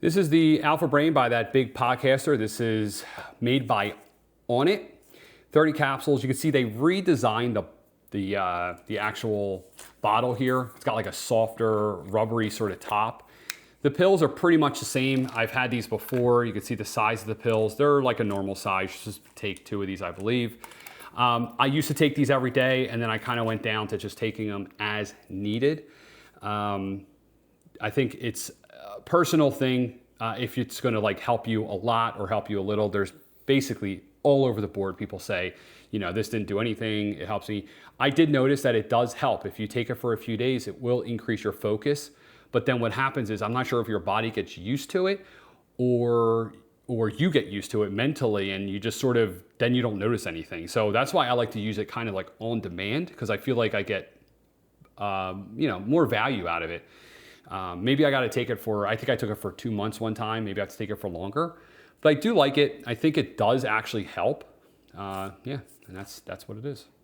This is the Alpha Brain by that big podcaster. This is made by ONNIT. 30 capsules. You can see they redesigned the actual bottle here. It's got like a softer, rubbery sort of top. The pills are pretty much the same. I've had these before. You can see the size of the pills. They're like a normal size. Just take 2 of these, I believe. I used to take these every day, and then I kind of went down to just taking them as needed. I think it's a personal thing. If it's going to like help you a lot or help you a little, there's basically all over the board people say, you know, this didn't do anything, it helps me. I did notice that it does help. If you take it for a few days, it will increase your focus. But then what happens is, I'm not sure if your body gets used to it or you get used to it mentally, and you just sort of, then you don't notice anything. So that's why I like to use it kind of like on demand, because I feel like I get, you know, more value out of it. Maybe I got to take it for, I think I took it for 2 months one time. Maybe I have to take it for longer, but I do like it. I think it does actually help. Yeah, and that's what it is.